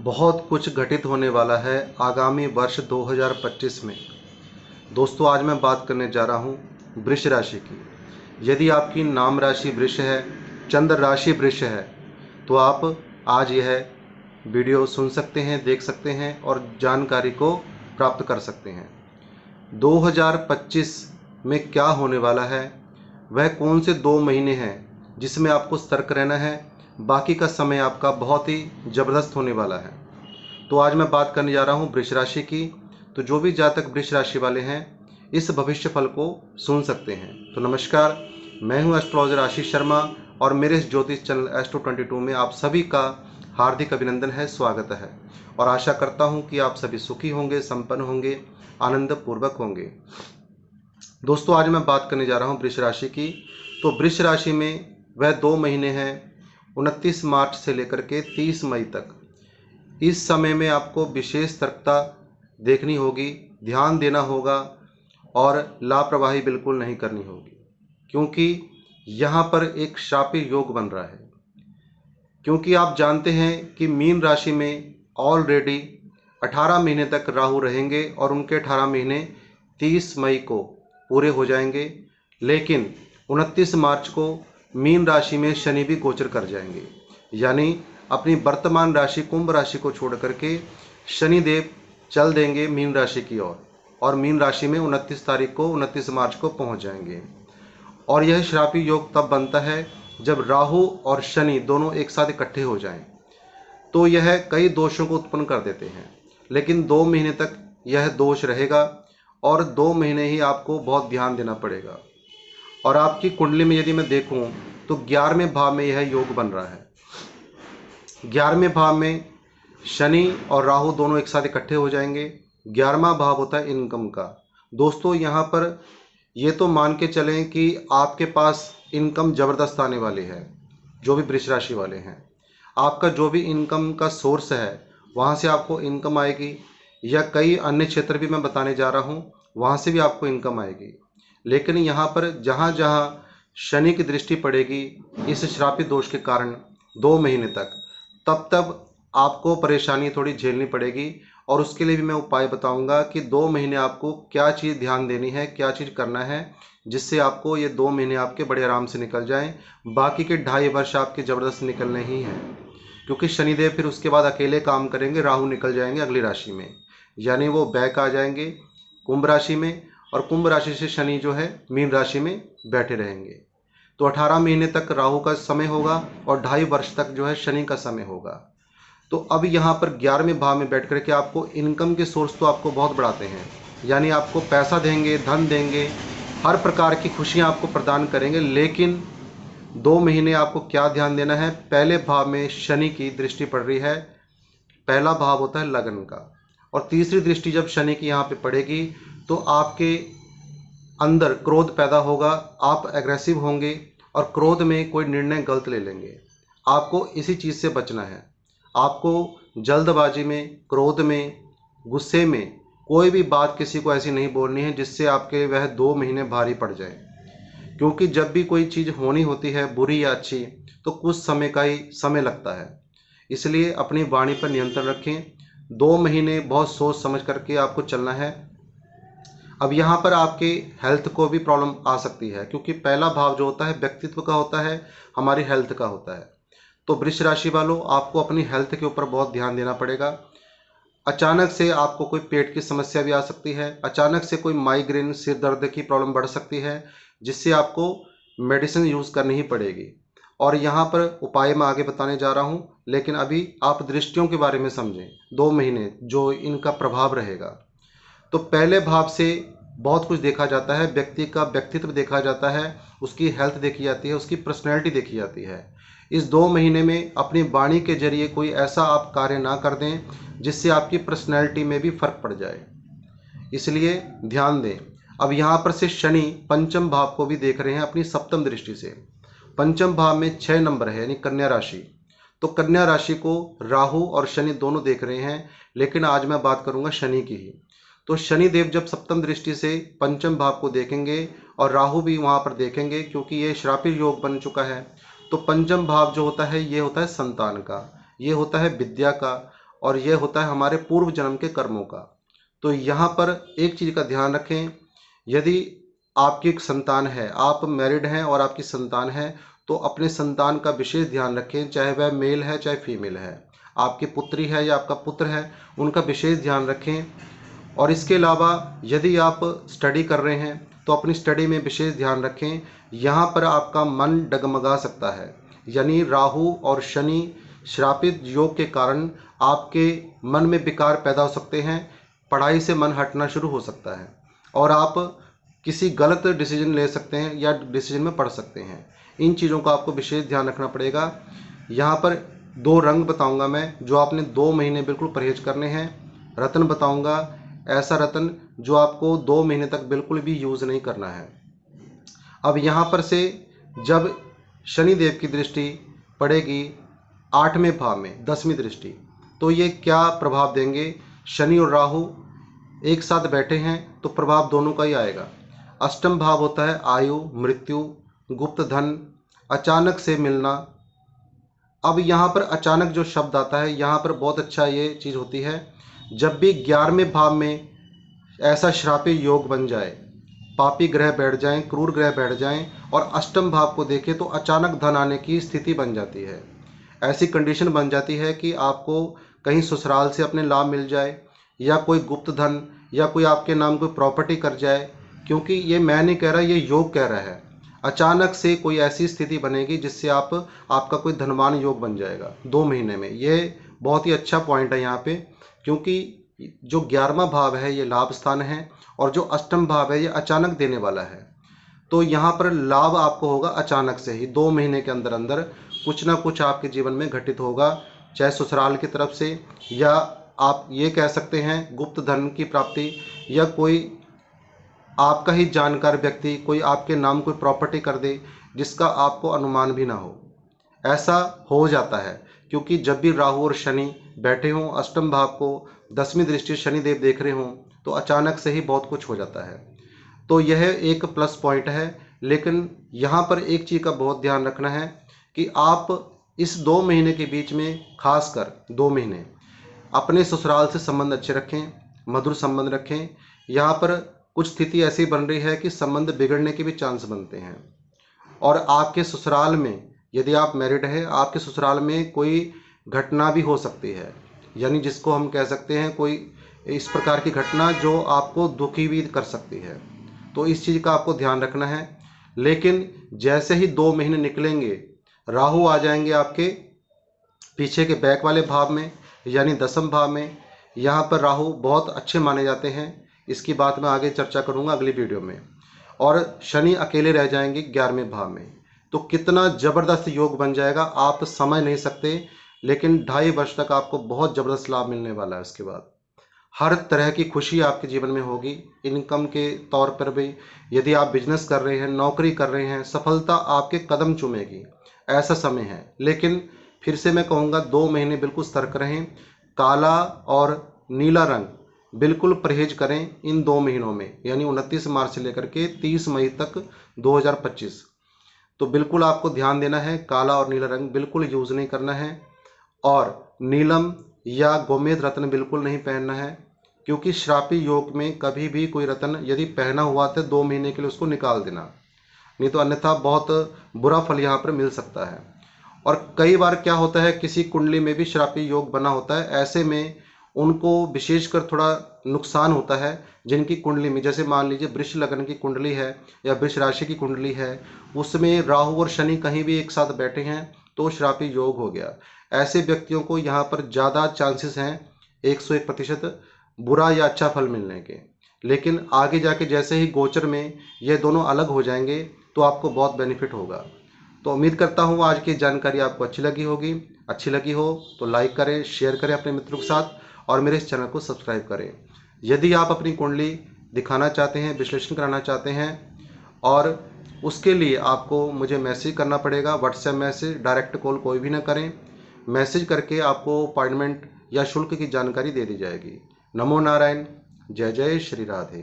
बहुत कुछ घटित होने वाला है आगामी वर्ष 2025 में। दोस्तों, आज मैं बात करने जा रहा हूँ वृष राशि की। यदि आपकी नाम राशि वृष है, चंद्र राशि वृष है, तो आप आज यह वीडियो सुन सकते हैं, देख सकते हैं और जानकारी को प्राप्त कर सकते हैं। 2025 में क्या होने वाला है, वह कौन से 2 महीने हैं जिसमें आपको सतर्क रहना है। बाकी का समय आपका बहुत ही ज़बरदस्त होने वाला है। तो आज मैं बात करने जा रहा हूँ वृष राशि की। तो जो भी जातक वृष राशि वाले हैं इस भविष्य फल को सुन सकते हैं। तो नमस्कार, मैं हूँ एस्ट्रोलॉजर आशीष शर्मा और मेरे इस ज्योतिष चैनल एस्ट्रो22 में आप सभी का हार्दिक अभिनंदन है, स्वागत है। और आशा करता हूँ कि आप सभी सुखी होंगे, संपन्न होंगे, आनंद पूर्वक होंगे। दोस्तों, आज मैं बात करने जा रहा हूँ वृष राशि की। तो वृष राशि में वह 2 महीने हैं, 29 मार्च से लेकर के 30 मई तक। इस समय में आपको विशेष सतर्कता देखनी होगी, ध्यान देना होगा और लापरवाही बिल्कुल नहीं करनी होगी, क्योंकि यहाँ पर एक शापी योग बन रहा है। क्योंकि आप जानते हैं कि मीन राशि में ऑलरेडी 18 महीने तक राहु रहेंगे और उनके 18 महीने 30 मई को पूरे हो जाएंगे। लेकिन 29 मार्च को मीन राशि में शनि भी गोचर कर जाएंगे, यानी अपनी वर्तमान राशि कुंभ राशि को छोड़ करके शनिदेव चल देंगे मीन राशि की ओर और मीन राशि में 29 मार्च को पहुंच जाएंगे। और यह श्रापी योग तब बनता है जब राहु और शनि दोनों एक साथ इकट्ठे हो जाएं। तो यह कई दोषों को उत्पन्न कर देते हैं, लेकिन 2 महीने तक यह दोष रहेगा और 2 महीने ही आपको बहुत ध्यान देना पड़ेगा। और आपकी कुंडली में यदि मैं देखूं तो 11वें भाव में यह योग बन रहा है। 11वें भाव में शनि और राहु दोनों एक साथ इकट्ठे हो जाएंगे। 11वां भाव होता है इनकम का। दोस्तों, यहाँ पर ये तो मान के चलें कि आपके पास इनकम ज़बरदस्त आने वाली है। जो भी वृष राशि वाले हैं, आपका जो भी इनकम का सोर्स है वहाँ से आपको इनकम आएगी, या कई अन्य क्षेत्र भी मैं बताने जा रहा हूँ वहाँ से भी आपको इनकम आएगी। लेकिन यहाँ पर जहाँ जहाँ शनि की दृष्टि पड़ेगी इस श्रापित दोष के कारण 2 महीने तक, तब आपको परेशानी थोड़ी झेलनी पड़ेगी। और उसके लिए भी मैं उपाय बताऊंगा कि 2 महीने आपको क्या चीज़ ध्यान देनी है, क्या चीज़ करना है, जिससे आपको ये 2 महीने आपके बड़े आराम से निकल जाएं। बाकी के 2.5 वर्ष आपके ज़बरदस्त निकलने ही हैं, क्योंकि शनिदेव फिर उसके बाद अकेले काम करेंगे, राहु निकल जाएंगे अगली राशि में, यानी वो बैक आ जाएंगे कुंभ राशि में, और कुंभ राशि से शनि जो है मीन राशि में बैठे रहेंगे। तो 18 महीने तक राहु का समय होगा और 2.5 वर्ष तक जो है शनि का समय होगा। तो अब यहाँ पर 11वें भाव में बैठ करके आपको इनकम के सोर्स तो आपको बहुत बढ़ाते हैं, यानी आपको पैसा देंगे, धन देंगे, हर प्रकार की खुशियाँ आपको प्रदान करेंगे। लेकिन 2 महीने आपको क्या ध्यान देना है, पहले भाव में शनि की दृष्टि पड़ रही है। पहला भाव होता है लगन का, और तीसरी दृष्टि जब शनि की यहाँ पे पड़ेगी तो आपके अंदर क्रोध पैदा होगा, आप एग्रेसिव होंगे और क्रोध में कोई निर्णय गलत ले लेंगे। आपको इसी चीज़ से बचना है। आपको जल्दबाजी में, क्रोध में, गुस्से में कोई भी बात किसी को ऐसी नहीं बोलनी है जिससे आपके वह 2 महीने भारी पड़ जाए। क्योंकि जब भी कोई चीज़ होनी होती है, बुरी या अच्छी, तो कुछ समय का ही समय लगता है। इसलिए अपनी वाणी पर नियंत्रण रखें। 2 महीने बहुत सोच समझ करके आपको चलना है। अब यहाँ पर आपके हेल्थ को भी प्रॉब्लम आ सकती है, क्योंकि पहला भाव जो होता है व्यक्तित्व का होता है, हमारी हेल्थ का होता है। तो वृष राशि वालों, आपको अपनी हेल्थ के ऊपर बहुत ध्यान देना पड़ेगा। अचानक से आपको कोई पेट की समस्या भी आ सकती है, अचानक से कोई माइग्रेन, सिर दर्द की प्रॉब्लम बढ़ सकती है, जिससे आपको मेडिसिन यूज़ करनी ही पड़ेगी। और यहाँ पर उपाय मैं आगे बताने जा रहा हूँ, लेकिन अभी आप दृष्टियों के बारे में समझें। 2 महीने जो इनका प्रभाव रहेगा, तो पहले भाव से बहुत कुछ देखा जाता है, व्यक्ति का व्यक्तित्व देखा जाता है, उसकी हेल्थ देखी जाती है, उसकी पर्सनैलिटी देखी जाती है। इस 2 महीने में अपनी वाणी के जरिए कोई ऐसा आप कार्य ना कर दें जिससे आपकी पर्सनैलिटी में भी फर्क पड़ जाए, इसलिए ध्यान दें। अब यहाँ पर से शनि पंचम भाव को भी देख रहे हैं अपनी सप्तम दृष्टि से। पंचम भाव में 6 नंबर है, यानी कन्या राशि। तो कन्या राशि को राहु और शनि दोनों देख रहे हैं, लेकिन आज मैं बात करूंगा शनि की ही। तो शनिदेव जब सप्तम दृष्टि से पंचम भाव को देखेंगे और राहु भी वहां पर देखेंगे, क्योंकि ये श्रापित योग बन चुका है। तो पंचम भाव जो होता है ये होता है संतान का, ये होता है विद्या का, और यह होता है हमारे पूर्व जन्म के कर्मों का। तो यहाँ पर एक चीज़ का ध्यान रखें, यदि आपकी एक संतान है, आप मैरिड हैं और आपकी संतान है, तो अपने संतान का विशेष ध्यान रखें, चाहे वह मेल है चाहे फीमेल है, आपकी पुत्री है या आपका पुत्र है, उनका विशेष ध्यान रखें। और इसके अलावा यदि आप स्टडी कर रहे हैं तो अपनी स्टडी में विशेष ध्यान रखें। यहाँ पर आपका मन डगमगा सकता है, यानी राहु और शनि श्रापित योग के कारण आपके मन में विकार पैदा हो सकते हैं, पढ़ाई से मन हटना शुरू हो सकता है और आप किसी गलत डिसीजन ले सकते हैं या डिसीजन में पढ़ सकते हैं। इन चीज़ों का आपको विशेष ध्यान रखना पड़ेगा। यहाँ पर 2 रंग बताऊंगा मैं, जो आपने 2 महीने बिल्कुल परहेज करने हैं। रत्न बताऊंगा, ऐसा रत्न जो आपको 2 महीने तक बिल्कुल भी यूज़ नहीं करना है। अब यहाँ पर से जब शनिदेव की दृष्टि पड़ेगी 8वें भाव में, 10वीं दृष्टि, तो ये क्या प्रभाव देंगे। शनि और राहु एक साथ बैठे हैं तो प्रभाव दोनों का ही आएगा। अष्टम भाव होता है आयु, मृत्यु, गुप्त धन, अचानक से मिलना। अब यहाँ पर अचानक जो शब्द आता है, यहाँ पर बहुत अच्छा ये चीज़ होती है, जब भी 11वें भाव में ऐसा श्रापित योग बन जाए, पापी ग्रह बैठ जाएं, क्रूर ग्रह बैठ जाएं और अष्टम भाव को देखें तो अचानक धन आने की स्थिति बन जाती है। ऐसी कंडीशन बन जाती है कि आपको कहीं ससुराल से अपने लाभ मिल जाए या कोई गुप्त धन या कोई आपके नाम कोई प्रॉपर्टी कर जाए, क्योंकि ये मैं नहीं कह रहा, ये योग कह रहा है। अचानक से कोई ऐसी स्थिति बनेगी जिससे आपका कोई धनवान योग बन जाएगा 2 महीने में। ये बहुत ही अच्छा पॉइंट है यहाँ पे, क्योंकि जो 11वां भाव है ये लाभ स्थान है और जो अष्टम भाव है ये अचानक देने वाला है। तो यहाँ पर लाभ आपको होगा अचानक से ही, 2 महीने के अंदर अंदर कुछ ना कुछ आपके जीवन में घटित होगा, चाहे ससुराल की तरफ से या आप ये कह सकते हैं गुप्त धन की प्राप्ति, या कोई आपका ही जानकार व्यक्ति कोई आपके नाम कोई प्रॉपर्टी कर दे जिसका आपको अनुमान भी ना हो। ऐसा हो जाता है क्योंकि जब भी राहु और शनि बैठे हों, अष्टम भाव को 10वीं दृष्टि शनिदेव देख रहे हों, तो अचानक से ही बहुत कुछ हो जाता है। तो यह एक प्लस पॉइंट है। लेकिन यहाँ पर एक चीज़ का बहुत ध्यान रखना है कि आप इस 2 महीने के बीच में, खासकर 2 महीने, अपने ससुराल से संबंध अच्छे रखें, मधुर संबंध रखें। यहाँ पर कुछ स्थिति ऐसी बन रही है कि संबंध बिगड़ने के भी चांस बनते हैं। और आपके ससुराल में, यदि आप मैरिड हैं, आपके ससुराल में कोई घटना भी हो सकती है, यानी जिसको हम कह सकते हैं कोई इस प्रकार की घटना जो आपको दुखी भी कर सकती है। तो इस चीज़ का आपको ध्यान रखना है। लेकिन जैसे ही 2 महीने निकलेंगे, राहु आ जाएंगे आपके पीछे के बैक वाले भाव में, यानी 10वें भाव में। यहाँ पर राहु बहुत अच्छे माने जाते हैं, इसकी बात मैं आगे चर्चा करूँगा अगली वीडियो में। और शनि अकेले रह जाएंगे 11वें भाव में। तो कितना ज़बरदस्त योग बन जाएगा आप समझ नहीं सकते। लेकिन 2.5 वर्ष तक आपको बहुत ज़बरदस्त लाभ मिलने वाला है। उसके बाद हर तरह की खुशी आपके जीवन में होगी। इनकम के तौर पर भी, यदि आप बिजनेस कर रहे हैं, नौकरी कर रहे हैं, सफलता आपके कदम चूमेगी, ऐसा समय है। लेकिन फिर से मैं कहूँगा 2 महीने बिल्कुल सतर्क रहें। काला और नीला रंग बिल्कुल परहेज करें इन 2 महीनों में, यानी 29 मार्च से लेकर के 30 मई तक 2025। तो बिल्कुल आपको ध्यान देना है, काला और नीला रंग बिल्कुल यूज़ नहीं करना है। और नीलम या गोमेद रत्न बिल्कुल नहीं पहनना है, क्योंकि श्रापी योग में कभी भी कोई रत्न यदि पहना हुआ तो 2 महीने के लिए उसको निकाल देना, नहीं तो अन्यथा बहुत बुरा फल यहाँ पर मिल सकता है। और कई बार क्या होता है, किसी कुंडली में भी श्रापी योग बना होता है, ऐसे में उनको विशेषकर थोड़ा नुकसान होता है। जिनकी कुंडली में, जैसे मान लीजिए वृष लग्न की कुंडली है या वृष राशि की कुंडली है, उसमें राहु और शनि कहीं भी एक साथ बैठे हैं तो श्रापी योग हो गया। ऐसे व्यक्तियों को यहाँ पर ज़्यादा चांसेस हैं 101% बुरा या अच्छा फल मिलने के। लेकिन आगे जाके जैसे ही गोचर में ये दोनों अलग हो जाएंगे तो आपको बहुत बेनिफिट होगा। तो उम्मीद करता हूँ आज की जानकारी आपको अच्छी लगी होगी। अच्छी लगी हो तो लाइक करें, शेयर करें अपने मित्रों के साथ और मेरे इस चैनल को सब्सक्राइब करें। यदि आप अपनी कुंडली दिखाना चाहते हैं, विश्लेषण कराना चाहते हैं, और उसके लिए आपको मुझे मैसेज करना पड़ेगा, व्हाट्सएप मैसेज, डायरेक्ट कॉल कोई भी ना करें। मैसेज करके आपको अपॉइंटमेंट या शुल्क की जानकारी दे दी जाएगी। नमो नारायण। जय जय श्री राधे।